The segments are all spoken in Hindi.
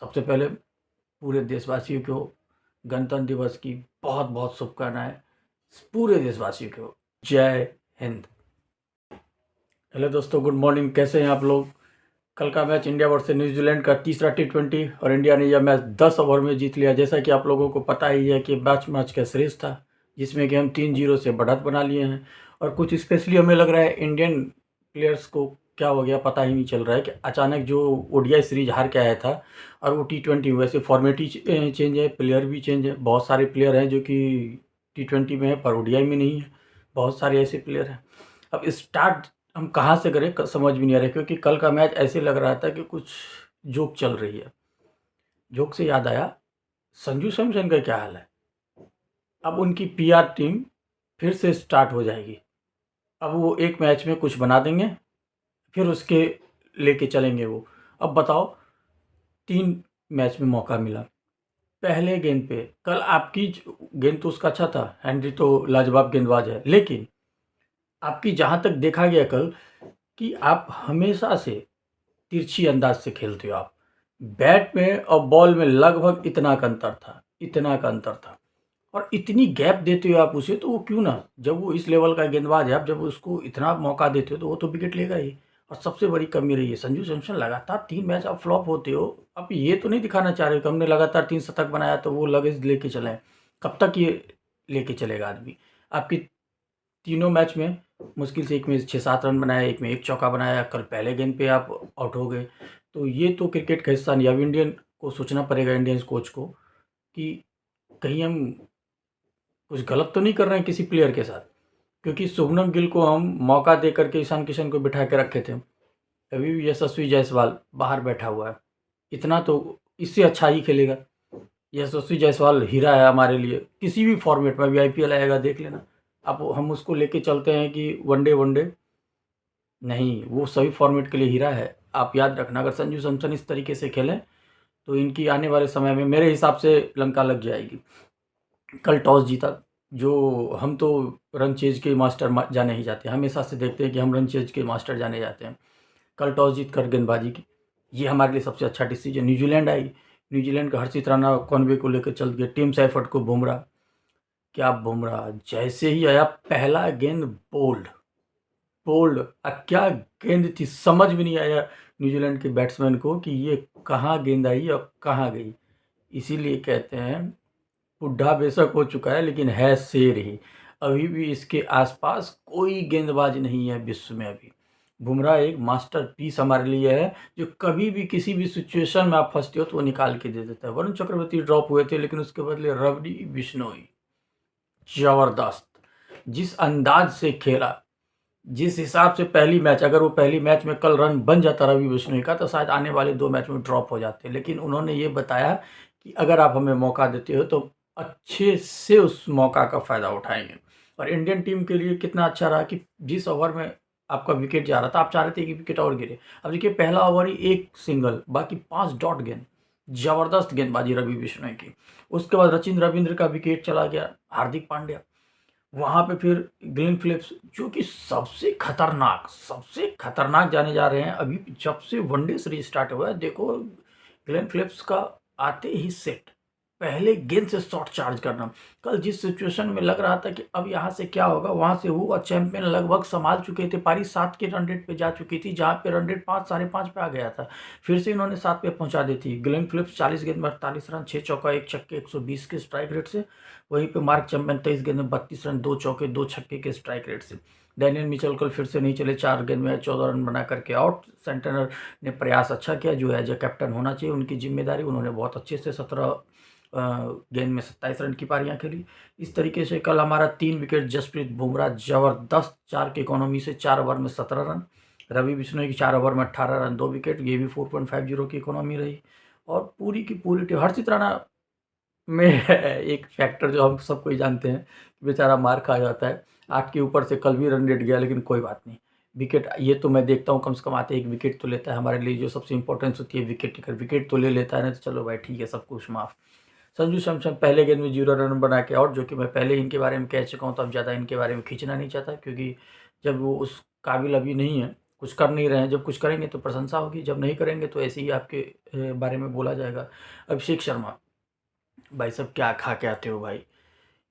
सबसे पहले पूरे देशवासियों को गणतंत्र दिवस की बहुत बहुत शुभकामनाएं। पूरे देशवासियों को जय हिंद। हेलो दोस्तों, गुड मॉर्निंग। कैसे हैं आप लोग? कल का मैच इंडिया वर्सेस न्यूजीलैंड का तीसरा T20 और इंडिया ने यह मैच 10 ओवर में जीत लिया। जैसा कि आप लोगों को पता ही है कि मैच का सीरीज था जिसमें कि हम 3-0 से बढ़त बना लिए हैं। और कुछ स्पेशली हमें लग रहा है इंडियन प्लेयर्स को क्या हो गया पता ही नहीं चल रहा है कि अचानक जो ओडीआई सीरीज हार के आया था और वो T20 वैसे फॉर्मेट ही चेंज है, प्लेयर भी चेंज है। बहुत सारे प्लेयर हैं जो कि T20 में है पर ओडीआई में नहीं है। बहुत सारे ऐसे प्लेयर हैं। अब स्टार्ट हम कहाँ से करें समझ भी नहीं आ रहा, क्योंकि कल का मैच ऐसे लग रहा था कि कुछ जोक चल रही है। जोक से याद आया, संजू सैमसन का क्या हाल है? अब उनकी पीआर टीम फिर से स्टार्ट हो जाएगी। अब वो एक मैच में कुछ बना देंगे, फिर उसके लेके चलेंगे वो। अब बताओ, 3 मैच में मौका मिला। पहले गेंद पे कल आपकी गेंद तो उसका अच्छा था, हेनरी तो लाजवाब गेंदबाज है, लेकिन आपकी जहाँ तक देखा गया कल कि आप हमेशा से तिरछी अंदाज से खेलते हो। आप बैट में और बॉल में लगभग इतना का अंतर था और इतनी गैप देते हो आप उसे, तो वो क्यों ना, जब वो इस लेवल का गेंदबाज है, आप जब उसको इतना मौका देते हो तो वो तो विकेट लेगा ही। और सबसे बड़ी कमी रही है संजू सैमसन, लगातार 3 मैच आप फ्लॉप होते हो। आप ये तो नहीं दिखाना चाह रहे हो कि हमने लगातार 3 शतक बनाया तो वो लगेज लेके चले। कब तक ये लेके चलेगा आदमी? आपकी तीनों मैच में मुश्किल से एक में 6-7 रन बनाया, एक में 1 चौका बनाया। कल पहले गेंद पे आप आउट हो गए। तो ये तो क्रिकेट का हिस्सा नहीं। अब इंडियन को सोचना पड़ेगा, इंडियन कोच को, कि कहीं हम कुछ गलत तो नहीं कर रहे हैं किसी प्लेयर के साथ। क्योंकि शुभमन गिल को हम मौका दे करके ईशान किशन को बिठा के रखे थे, अभी भी यशस्वी जायसवाल बाहर बैठा हुआ है। इतना तो इससे अच्छा ही खेलेगा। यशस्वी जायसवाल हीरा है हमारे लिए, किसी भी फॉर्मेट में। अभी आईपीएल आएगा, देख लेना। अब हम उसको लेके चलते हैं कि वनडे वनडे नहीं, वो सभी फॉर्मेट के लिए हीरा है। आप याद रखना, अगर संजू सैमसन इस तरीके से खेलें तो इनकी आने वाले समय में मेरे हिसाब से लंका लग जाएगी। कल टॉस जीता, जो हम तो रन चेज के मास्टर जाने ही जाते हैं, हमेशा से देखते हैं कि हम रन चेज के मास्टर जाने जाते हैं। कल टॉस जीत कर गेंदबाजी की, ये हमारे लिए सबसे अच्छा डिसीजन। न्यूजीलैंड आई, न्यूजीलैंड का हर्षित राणा कॉनवे को लेकर चल गए। टीम सैफर्ड को बुमराह, क्या बुमराह जैसे ही आया पहला गेंद बोल्ड बोल्ड, क्या गेंद थी, समझ में नहीं आया न्यूजीलैंड के बैट्समैन को कि ये कहाँ गेंद आई और कहाँ गई। इसीलिए कहते हैं बुढ़ा बेशक हो चुका है लेकिन है शेर ही। अभी भी इसके आसपास कोई गेंदबाज नहीं है विश्व में। अभी बुमराह एक मास्टरपीस हमारे लिए है, जो कभी भी किसी भी सिचुएशन में आप फंसते हो तो वो निकाल के दे देता है। वरुण चक्रवर्ती ड्रॉप हुए थे लेकिन उसके बदले रवि बिश्नोई जबरदस्त, जिस अंदाज से खेला, जिस हिसाब से पहली मैच, अगर वो पहली मैच में कल रन बन जाता रवि बिश्नोई का तो शायद आने वाले 2 मैच में ड्रॉप हो जाते। लेकिन उन्होंने ये बताया कि अगर आप हमें मौका देते हो तो अच्छे से उस मौका का फ़ायदा उठाएंगे। और इंडियन टीम के लिए कितना अच्छा रहा कि जिस ओवर में आपका विकेट जा रहा था, आप चाह रहे थे कि विकेट और गिरे। अब देखिए, पहला ओवर ही 1 सिंगल, बाकी 5 डॉट गेंद। ज़बरदस्त गेंदबाजी रवि बिश्नोई की। उसके बाद रचिन रविंद्र का विकेट चला गया, हार्दिक पांड्या। वहाँ पे फिर ग्लेन फिलिप्स, जो कि सबसे खतरनाक जाने जा रहे हैं अभी जब से वनडे सीरीज स्टार्ट हुआ है। देखो, ग्लेन फिलिप्स का आते ही सेट, पहले गेंद से शॉट चार्ज करना। कल जिस सिचुएशन में लग रहा था कि अब यहाँ से क्या होगा, वहाँ से हुआ। चैंपियन लगभग संभाल चुके थे, पारी 7 के रन रेट पे जा चुकी थी, जहाँ पे रन रेट 5 साढ़े 5 पे आ गया था। फिर से इन्होंने 7 पे पहुँचा दी थी। ग्लेन फिलिप्स 40 गेंद में 48 रन, 6 चौका 1 छक्के, 120 के स्ट्राइक रेट से। वहीं पे मार्क चैंपियन 23 गेंद में 32 रन, 2 चौके 2 छक्के के स्ट्राइक रेट से। डैनियल मिचेल कल फिर से नहीं चले, 4 गेंद में 14 रन बना करके आउट। सेंटनर ने प्रयास अच्छा किया, जो एज ए कैप्टन होना चाहिए उनकी जिम्मेदारी, उन्होंने बहुत अच्छे से 17 गेंद में 27 रन की पारियां खेली। इस तरीके से कल हमारा 3 विकेट जसप्रीत बुमराह जबरदस्त, 4 की इकोनॉमी से 4 ओवर में 17 रन। रवि बिश्नोई की 4 ओवर में 18 रन, 2 विकेट, ये भी 4.50 की इकोनॉमी रही। और पूरी की पूरी टीम, हर्षित राणा में एक फैक्टर जो हम सबको ही जानते हैं, बेचारा मार खा जाता है। 8 के ऊपर से कल भी रन रेट गया, लेकिन कोई बात नहीं। विकेट ये तो मैं देखता हूँ कम से कम आते 1 विकेट तो लेता है। हमारे लिए जो सबसे इंपॉर्टेंस होती है विकेट टेकर, विकेट तो ले लेता है ना, तो चलो भाई ठीक है, सब कुछ माफ़। संजू सैमसन पहले गेंद में 0 रन बना के आउट, जो कि मैं पहले इनके बारे में कह चुका हूँ, तो अब ज़्यादा इनके बारे में खींचना नहीं चाहता, क्योंकि जब वो उस काबिल अभी नहीं है कुछ कर नहीं रहे हैं, जब कुछ करेंगे तो प्रशंसा होगी, जब नहीं करेंगे तो ऐसे ही आपके बारे में बोला जाएगा। अभिषेक शर्मा, भाई साहब क्या खा के आते हो भाई।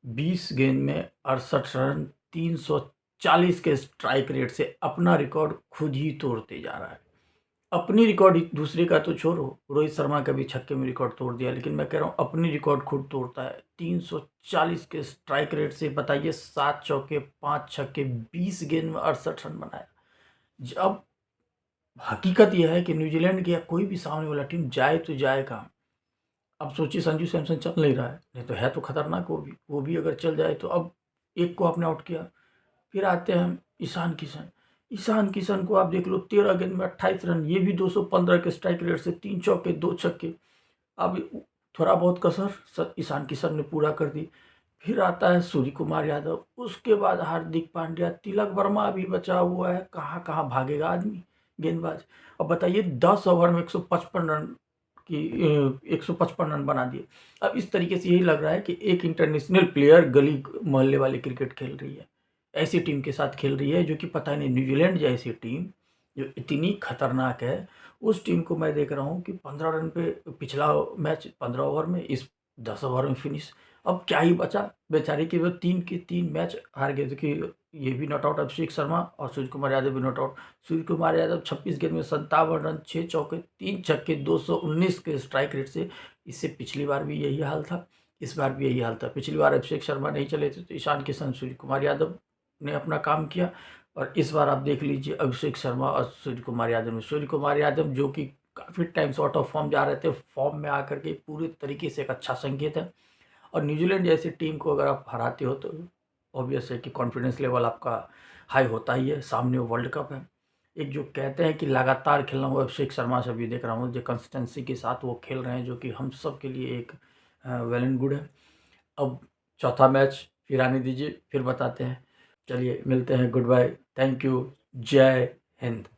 20 गेंद में 68 रन, 340 के स्ट्राइक रेट से अपना रिकॉर्ड खुद ही तोड़ते जा रहा है। अपनी रिकॉर्ड ही, दूसरे का तो छोड़ो, रोहित शर्मा का भी छक्के में रिकॉर्ड तोड़ दिया, लेकिन मैं कह रहा हूँ अपनी रिकॉर्ड खुद तोड़ता है। 340 के स्ट्राइक रेट से बताइए, 7 चौके 5 छक्के, 20 गेंद में 68 रन बनाया। अब हकीकत यह है कि न्यूजीलैंड की या कोई भी सामने वाला टीम जाए तो जाए कहाँ। अब सोचिए संजू सैमसन चल नहीं रहा है, नहीं तो है तो खतरनाक वो भी अगर चल जाए तो। अब एक को आपने आउट किया, फिर आते हैं ईशान किशन। ईशान किशन को आप देख लो, 13 गेंद में 28 रन, ये भी 215 के स्ट्राइक रेट से, 3 चौके 2 छक्के। अब थोड़ा बहुत कसर ईशान किशन ने पूरा कर दी। फिर आता है सूर्य कुमार यादव, उसके बाद हार्दिक पांड्या, तिलक वर्मा अभी बचा हुआ है, कहाँ कहाँ भागेगा आदमी गेंदबाज। अब बताइए 10 ओवर में 155 रन की 155 रन बना दिए। अब इस तरीके से यही लग रहा है कि एक इंटरनेशनल प्लेयर गली मोहल्ले वाली क्रिकेट खेल रही है, ऐसी टीम के साथ खेल रही है जो कि पता नहीं, न्यूजीलैंड जैसी टीम जो इतनी खतरनाक है, उस टीम को मैं देख रहा हूँ कि 15 रन पे पिछला मैच 15 ओवर में, इस 10 ओवर में फिनिश। अब क्या ही बचा बेचारे की, वो 3 के 3 मैच हार गए। देखिए ये भी नॉट आउट अभिषेक शर्मा और सूर्य कुमार यादव भी नॉट आउट। सूर्य कुमार यादव 26 गेंद में 57 रन, 6 चौके 3 छक्के, 219 के स्ट्राइक रेट से। इससे पिछली बार भी यही हाल था, इस बार भी यही हाल था। पिछली बार अभिषेक शर्मा नहीं चले थे तो ईशान किशन, सूर्य कुमार यादव ने अपना काम किया, और इस बार आप देख लीजिए अभिषेक शर्मा और सूर्य कुमार यादव ने। सूर्य कुमार यादव जो कि काफ़ी टाइम से आउट ऑफ फॉर्म जा रहे थे, फॉर्म में आकर के पूरे तरीके से एक अच्छा संकेत है। और न्यूजीलैंड जैसी टीम को अगर आप हराते हो तो ऑब्वियस है कि कॉन्फिडेंस लेवल आपका हाई होता ही है, सामने वर्ल्ड कप है। एक जो कहते हैं कि लगातार खेलना, वो अभिषेक शर्मा से भी देख रहा हूँ जो कंसिस्टेंसी के साथ वो खेल रहे हैं, जो कि हम सब के लिए एक वेल एंड गुड है। अब चौथा मैच फिर आने दीजिए, फिर बताते हैं। चलिए मिलते हैं, गुड बाय, थैंक यू, जय हिंद।